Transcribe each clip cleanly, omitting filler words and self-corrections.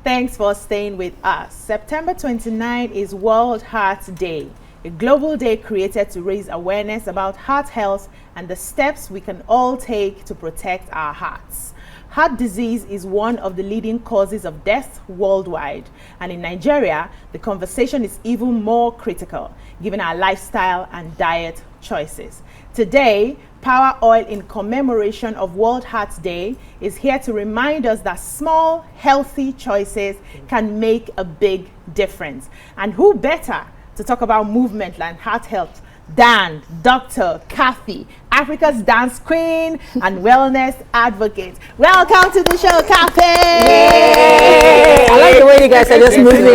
Thanks for staying with us. September 29 is World Heart Day, a global day created to raise awareness about heart health and the steps we can all take to protect our hearts. Heart disease is one of the leading causes of death worldwide, and in Nigeria, the conversation is even more critical given our lifestyle and diet choices. Today, Power Oil, in commemoration of World Heart Day, is here to remind us that small, healthy choices can make a big difference. And who better to talk about movement and heart health than Dr. Kaffy, Africa's dance queen and wellness advocate. Welcome to the show, Kaffy! Yay! I like the way you guys are just moving.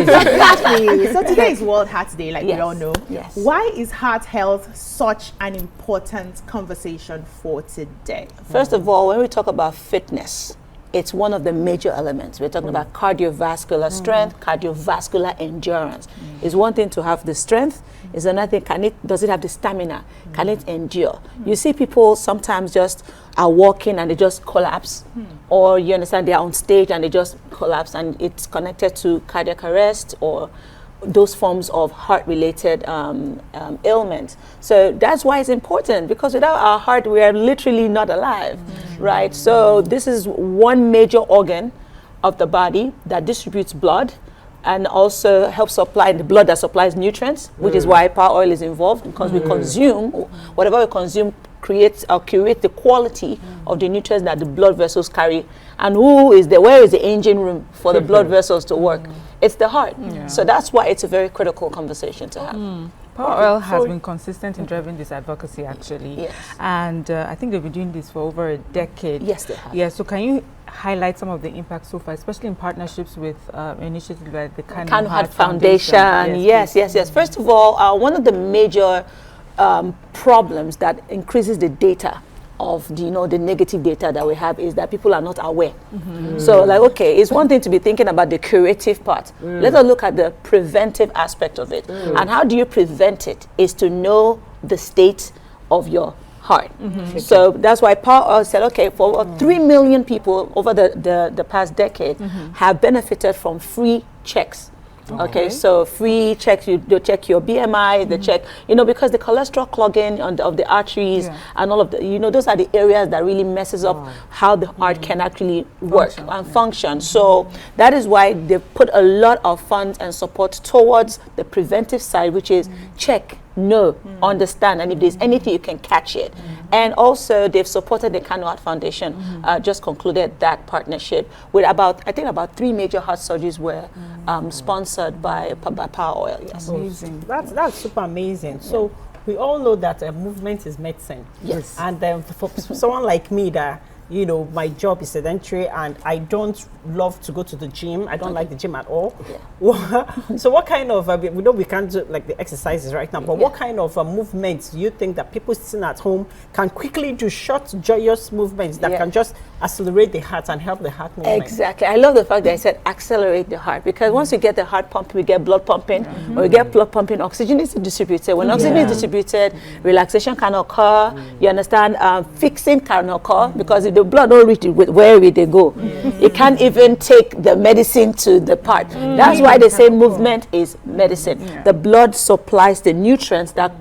Exactly. So today is World Heart Day, like we all know. Yes. Why is heart health such an important conversation for today? First of all, when we talk about fitness, it's one of the major elements. We're talking about cardiovascular strength, cardiovascular endurance. It's one thing to have the strength. It's another thing, does it have the stamina? Can it endure? You see people sometimes just are walking and they just collapse. Or you understand, they're on stage and they just collapse, and it's connected to cardiac arrest or those forms of heart-related ailments. So that's why it's important, because without our heart, we are literally not alive, right? So this is one major organ of the body that distributes blood and also helps supply the blood that supplies nutrients, which is why power oil is involved, because we consume, whatever we consume creates or curate the quality of the nutrients that the blood vessels carry. And where is the engine room for the blood vessels to work? It's the heart. So that's why it's a very critical conversation to have. Power Oil has been consistent in driving this advocacy, actually. Yes. And I think they've been doing this for over a decade. Yes, they have. Yeah, so can you highlight some of the impacts so far, especially in partnerships with initiatives like the Kano Heart Foundation? Yes. First of all, one of the major problems that increases the data of the negative data that we have is that people are not aware. So okay, it's one thing to be thinking about the curative part. Let us look at the preventive aspect of it. And how do you prevent it is to know the state of your heart. So that's why Power Oil said, okay, for 3 million people over the past decade have benefited from free checks. Okay, so free checks, they check your BMI, they check, because the cholesterol clogging of the arteries and all of the, those are the areas that really messes up how the heart can actually work and function. So that is why they put a lot of funds and support towards the preventive side, which is check, know, understand, and if there's anything, you can catch it. And also, they've supported the Kano Heart Foundation, just concluded that partnership with about 3 major heart surgeries were sponsored by Power Oil. Yes. Amazing. That's super amazing. So we all know that movement is medicine. Yes. And for someone like me that, my job is sedentary and I don't love to go to the gym. I don't like the gym at all. So what kind of, we know we can't do like the exercises right now, but what kind of movements do you think that people sitting at home can quickly do, short, joyous movements that can just accelerate the heart and help the heart movement? Exactly. I love the fact that I said accelerate the heart, because once we get the heart pumping, we get blood pumping. When we get blood pumping, oxygen is distributed. When oxygen is distributed, relaxation can occur. You understand? Fixing can occur, because if the blood don't reach where they go, it can't even take the medicine to the part. That's why they say movement is medicine. The blood supplies the nutrients that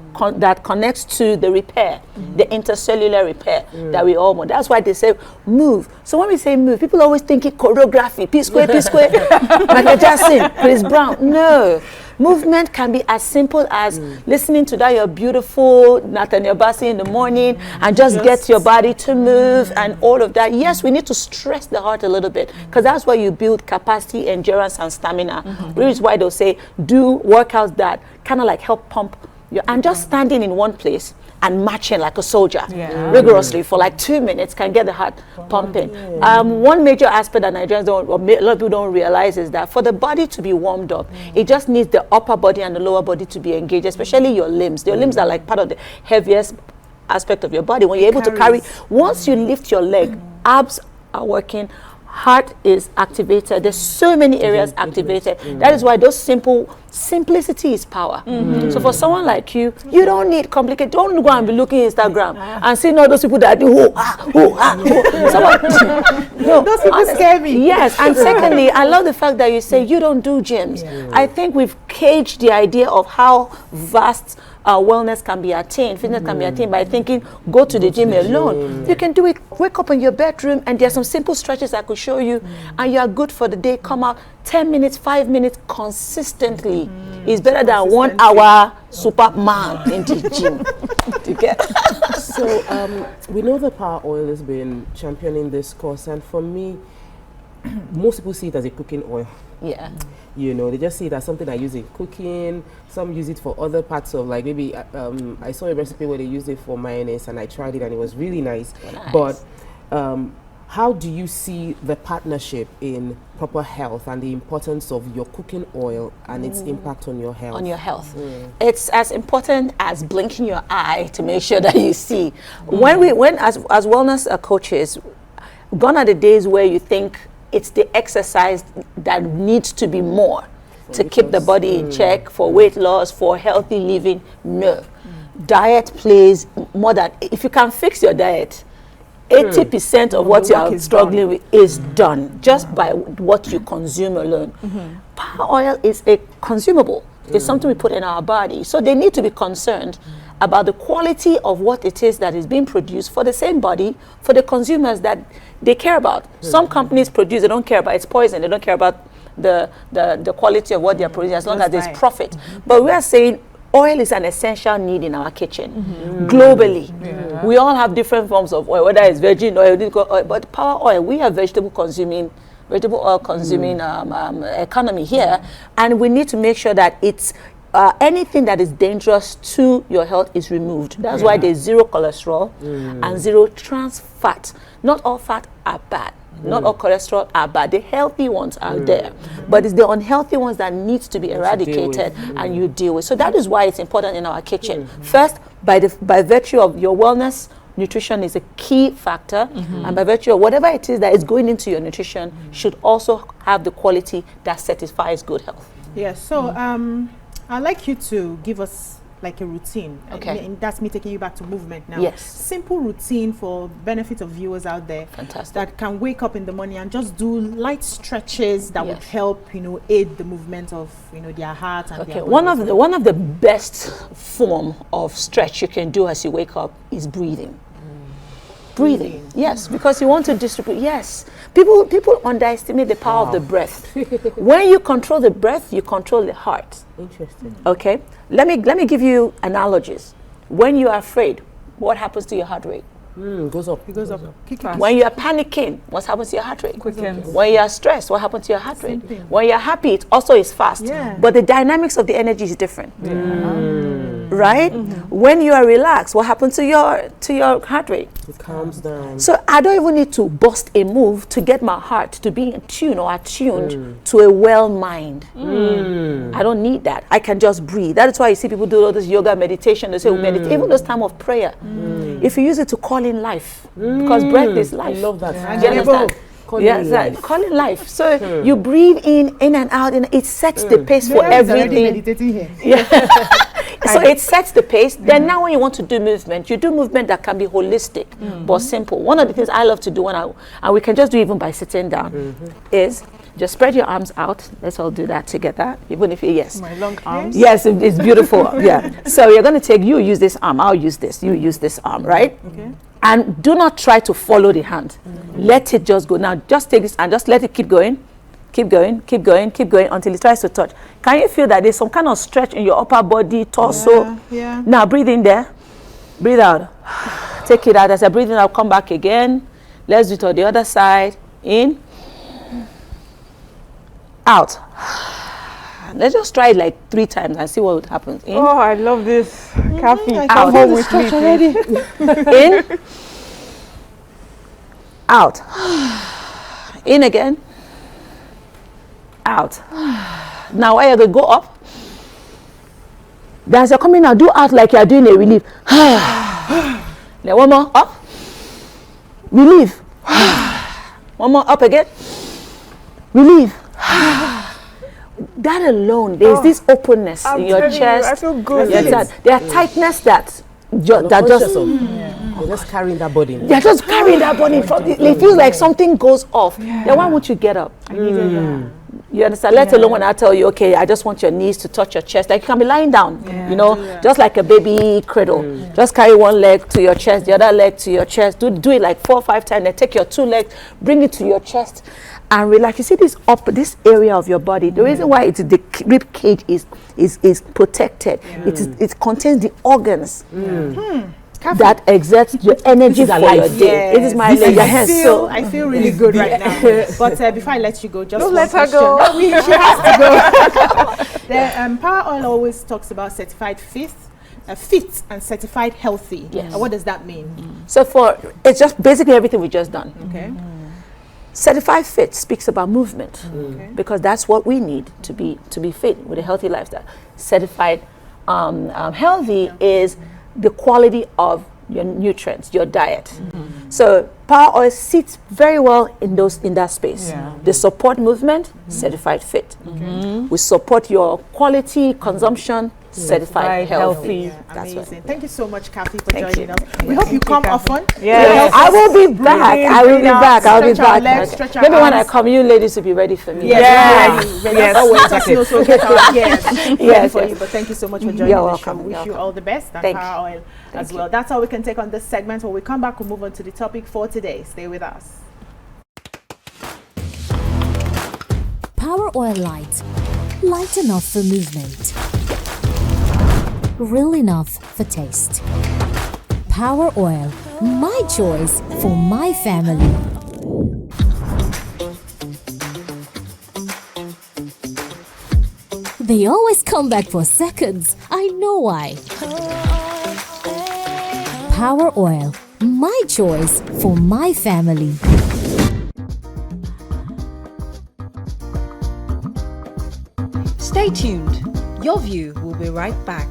connects to the repair, the intercellular repair that we all want. That's why they say move. So when we say move, people always think it choreography, P square, Michael Jackson, Chris Brown. No. Movement can be as simple as listening to that your beautiful Nathaniel Bassey in the morning and just get your body to move and all of that. Yes, we need to stress the heart a little bit, because that's why you build capacity, endurance, and stamina, which is why they'll say do workouts that kind of like help pump and just standing in one place and marching like a soldier rigorously for like 2 minutes can get the heart pumping. One major aspect that Nigerians a lot of people don't realize is that for the body to be warmed up, it just needs the upper body and the lower body to be engaged, especially your limbs. Your limbs are like part of the heaviest aspect of your body. When you're able to carry, once you lift your leg, abs are working, heart is activated. There's so many areas activated. That is why those simplicity is power. So for someone like you, you don't need complicated. Don't go and be looking at Instagram and seeing all those people that do no, those people scare me. Yes, and secondly, I love the fact that you say you don't do gyms. I think we've caged the idea of how vast wellness can be attained, fitness can be attained by thinking, go to the gym alone. You can do it, wake up in your bedroom, and there's some simple stretches I could show you, and you are good for the day. Come out 10 minutes, 5 minutes consistently is better than 1 hour Superman in the gym. You get? So we know the power oil has been championing this course, and for me, most people see it as a cooking oil. Yeah. You know, they just see it as something I use in cooking. Some use it for other parts of, like, maybe I saw a recipe where they used it for mayonnaise, and I tried it and it was really nice. But how do you see the partnership in proper health and the importance of your cooking oil and its impact on your health? On your health. It's as important as blinking your eye to make sure that you see. When as wellness coaches, gone are the days where you think it's the exercise that needs to be more to keep the body in check, for weight loss, for healthy living. No. Diet plays more than, if you can fix your diet, 80% of what you are struggling with is done just by what you consume alone. Power oil is a consumable. It's something we put in our body. So they need to be concerned about the quality of what it is that is being produced for the same body, for the consumers that they care about. Some companies produce, they don't care about, it's poison, they don't care about the quality of what they're producing as long as there's profit. But we are saying oil is an essential need in our kitchen globally. We all have different forms of oil, whether it's virgin oil, but power oil, we have vegetable oil consuming economy here, and we need to make sure that it's anything that is dangerous to your health is removed. That's why there's zero cholesterol and zero trans fat. Not all fat are bad. Not all cholesterol are bad. The healthy ones are there. But it's the unhealthy ones that needs to be eradicated and you deal with. So that is why it's important in our kitchen. First, by virtue of your wellness, nutrition is a key factor. And by virtue of whatever it is that is going into your nutrition should also have the quality that satisfies good health. Yes, so I'd like you to give us like a routine. Okay. And that's me taking you back to movement now. Yes. Simple routine for benefit of viewers out there. Fantastic. That can wake up in the morning and just do light stretches that would help, aid the movement of, their heart and their body. One of the best form of stretch you can do as you wake up is breathing. Breathing, yes, because you want to distribute. Yes, people underestimate the power of the breath. When you control the breath, you control the heart. Interesting. Okay, let me give you analogies. When you are afraid, what happens to your heart rate? Goes up. It goes up. When you are panicking, what happens to your heart rate? Quickens. When you are stressed, what happens to your heart rate? When you are happy, it also is fast. Yeah. But the dynamics of the energy is different. Right? When you are relaxed, what happens to your heart rate? It calms down. So I don't even need to bust a move to get my heart to be in tune or attuned to a well mind. I don't need that. I can just breathe. That is why you see people do all this yoga meditation. They say meditate. Even those time of prayer, if you use it to call in life, because breath is life. I love that. Do you understand? Yes, call it life. So you breathe in and out, and it sets the pace for everything. Meditating here. So it sets the pace. Then now when you want to do movement, you do movement that can be holistic but simple. One of the things I love to do and we can just do even by sitting down is just spread your arms out. Let's all do that together. Even if My long arms. Yes, it's beautiful. Yeah. So you're going to you use this arm, I'll use this, you use this arm, right? Okay. And do not try to follow the hand. Let it just go. Now just take this and just let it keep going. Keep going, keep going, keep going until it tries to touch. Can you feel that there's some kind of stretch in your upper body, torso? Yeah. Now breathe in there. Breathe out. Take it out. As I breathe in, I'll come back again. Let's do it on the other side. In. Out. Let's just try it like 3 times and see what happens. In. Oh, I love this. Kaffy, I come can home feel the with me, stretch already. please. In. Out. In again. Out. Now while you're going to go up, then as you're coming out, do out like you're doing a relief. Then one more up. Relief. One more up again. relief. That alone, there's this openness in your chest. I feel good. There are tightness that just they're just carrying that body. they're just carrying that body. It feels like something goes off. Then why would you get up? You understand? Let alone when I tell you, okay, I just want your knees to touch your chest. Like you can be lying down, you know, just like a baby cradle. Just carry one leg to your chest, the other leg to your chest. Do it like 4 or 5 times. Then take your 2 legs, bring it to your chest, and relax. You see this area of your body. The reason why the rib cage is protected. It contains the organs. That exerts your energy for your day. It is my leg. I feel really good right now. But before I let you go, just don't one let her question. go. No, she has to go. The Power Oil always talks about certified fit and certified healthy. Yes. What does that mean? So it's just basically everything we just done. Okay. Certified fit speaks about movement because that's what we need to be fit with a healthy lifestyle. Certified healthy is the quality of your nutrients, your diet. So Power Oil sits very well in that space. They support movement, certified fit. We support your quality consumption, certified healthy. That's Amazing. right. Thank you so much, Kaffy, for joining us. We hope you come often. Yes. I will be back. I will be back. I'll be Stretch our back. legs, stretch our Maybe when I arms. come, you ladies will be ready for me. Yes. Let us know so we get our Yes, for yes. you. But thank you so much for joining You're the welcome. show. Wish You're you all the best and Thank Power Oil as well. That's all we can take on this segment. When we come back, we'll move on to the topic for today. Stay with us. Power Oil Light. Light enough for movement. Real enough for taste. Power Oil. My choice for my family. They always come back for seconds. I know why. Power Oil. My choice for my family. Stay tuned. Your View will be right back.